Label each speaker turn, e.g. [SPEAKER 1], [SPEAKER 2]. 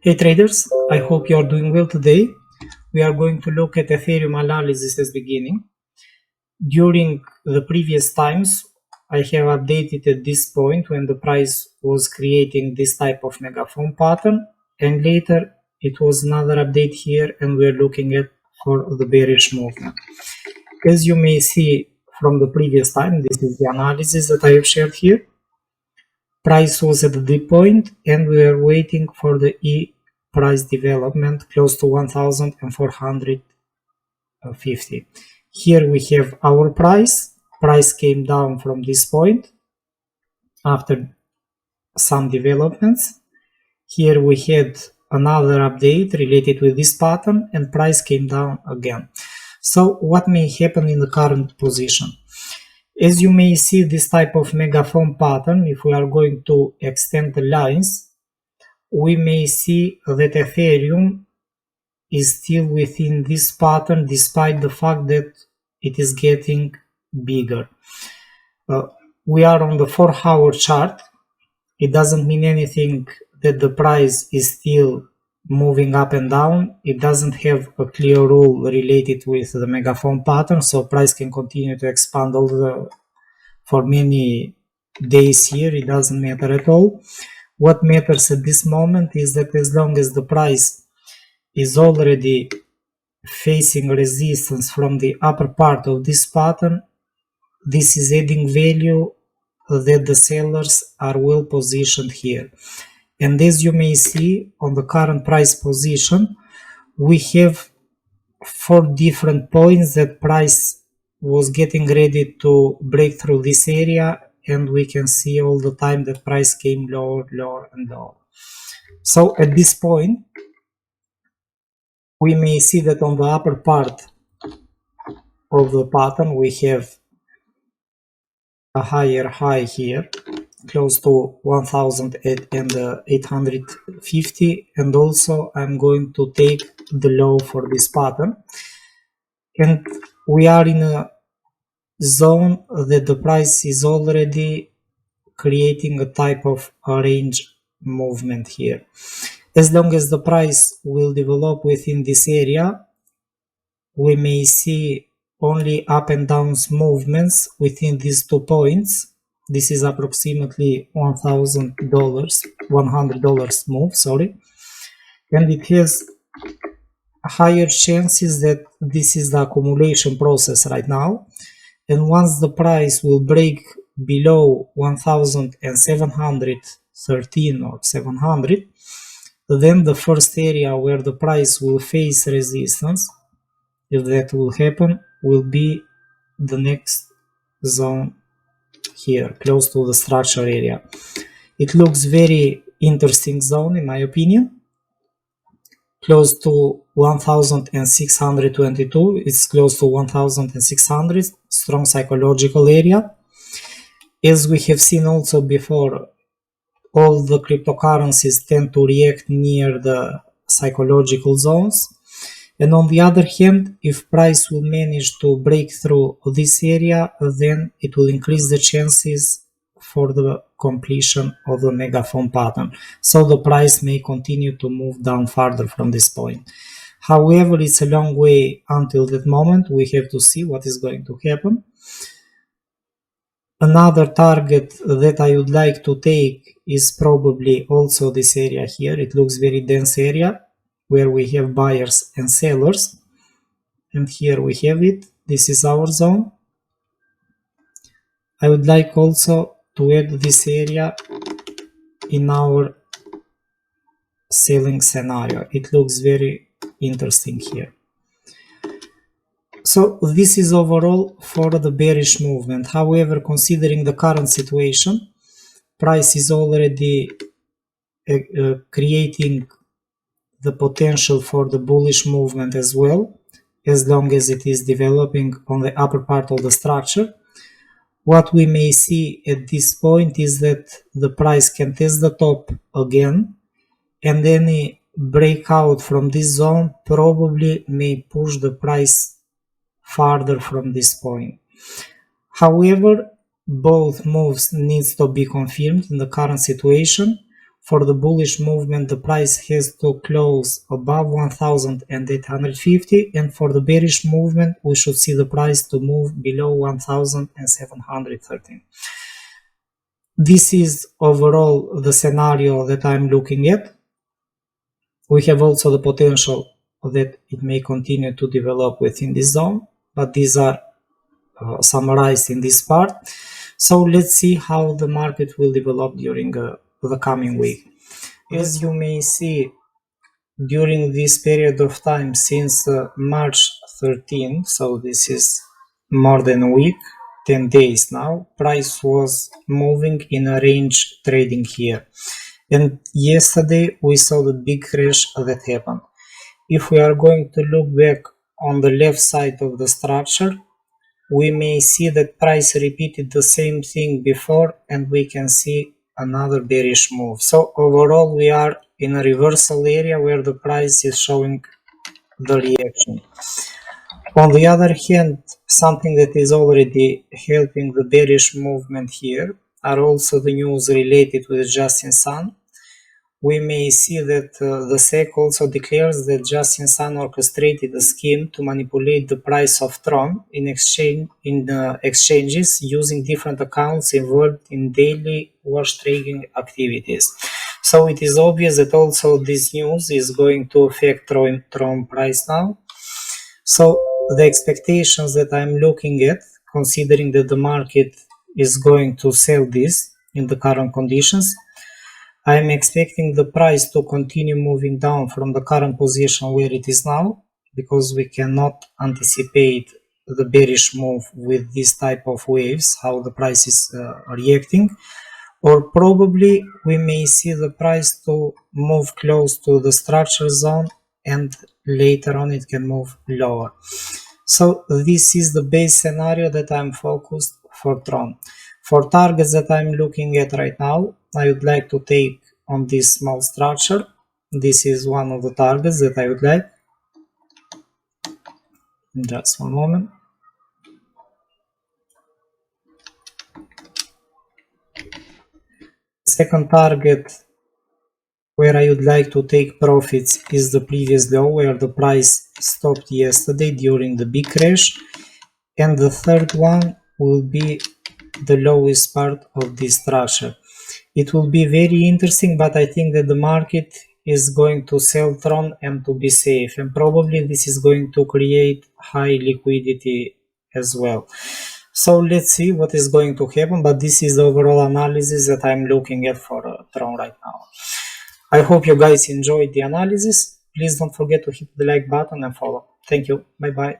[SPEAKER 1] Hey traders, I hope you are doing well today. We are going to look at Ethereum analysis as beginning. During the previous times, I have updated at this point when the price was creating this type of megaphone pattern, and later it was another update here and we're looking at for the bearish movement. As you may see from the previous time, this is the analysis that I have shared here. Price was at the point and we are waiting for the price development close to 1450. Here we have our price came down from this point after some developments. Here we had another update related with this pattern and price came down again. So what may happen in the current position? As you may see, this type of megaphone pattern, if we are going to extend the lines, we may see that Ethereum is still within this pattern despite the fact that it is getting bigger. We are on the 4-hour chart. It doesn't mean anything that the price is still moving up and down. It doesn't have a clear rule related with the megaphone pattern, so price can continue to expand for many days here. It doesn't matter at all. What matters at this moment is that as long as the price is already facing resistance from the upper part of this pattern, this is adding value that the sellers are well positioned here. And as you may see on the current price position, we have 4 different points that price was getting ready to break through this area, and we can see all the time that price came lower, lower and lower. So at this point, we may see that on the upper part of the pattern we have a higher high here, close to 1850, and also I'm going to take the low for this pattern, and we are in a zone that the price is already creating a type of a range movement here. As long as the price will develop within this area, we may see only up and down movements within these 2 points. This is approximately $100 move, and it has higher chances that this is the accumulation process right now, and once the price will break below 1713 or 700, then the first area where the price will face resistance, if that will happen, will be the next zone here, close to the structure area. It looks very interesting zone in my opinion, close to 1622, it's close to 1600, strong psychological area. As we have seen also before, all the cryptocurrencies tend to react near the psychological zones. And on the other hand, if price will manage to break through this area, then it will increase the chances for the completion of the megaphone pattern. So the price may continue to move down farther from this point. However, it's a long way until that moment. We have to see what is going to happen. Another target that I would like to take is probably also this area here. It looks very dense area, where we have buyers and sellers, and here we have it. This is our zone. I would like also to add this area in our selling scenario. It looks very interesting here. So this is overall for the bearish movement. However, considering the current situation, price is already creating the potential for the bullish movement as well, as long as it is developing on the upper part of the structure. What we may see at this point is that the price can test the top again, and any breakout from this zone probably may push the price farther from this point. However, both moves needs to be confirmed in the current situation. For the bullish movement, the price has to close above 1,850, and for the bearish movement, we should see the price to move below 1,713. This is overall the scenario that I'm looking at. We have also the potential that it may continue to develop within this zone, but these are summarized in this part. So let's see how the market will develop during the coming week. As you may see, during this period of time since March 13, so this is more than a week, 10 days now, price was moving in a range trading here. And yesterday we saw the big crash that happened. If we are going to look back on the left side of the structure, we may see that price repeated the same thing before, and we can see another bearish move. So overall we are in a reversal area where the price is showing the reaction. On the other hand, something that is already helping the bearish movement here are also the news related with Justin Sun. We may see that the SEC also declares that Justin Sun orchestrated a scheme to manipulate the price of Tron in exchanges using different accounts involved in daily wash trading activities. So it is obvious that also this news is going to affect Tron price now. So the expectations that I'm looking at, considering that the market is going to sell this in the current conditions, I'm expecting the price to continue moving down from the current position where it is now, because we cannot anticipate the bearish move with this type of waves, how the price is reacting, or probably we may see the price to move close to the structure zone and later on it can move lower. So this is the base scenario that I'm focused for Tron. For targets that I'm looking at right now, I would like to take on this small structure. This is one of the targets that I would like. Just one moment. Second target where I would like to take profits is the previous low where the price stopped yesterday during the big crash. And the third one will be the lowest part of this structure. It will be very interesting, but I think that the market is going to sell Tron and to be safe, and probably this is going to create high liquidity as well. So let's see what is going to happen, but this is the overall analysis that I'm looking at for Tron right now. I hope you guys enjoyed the analysis. Please don't forget to hit the like button and follow. Thank you. Bye bye.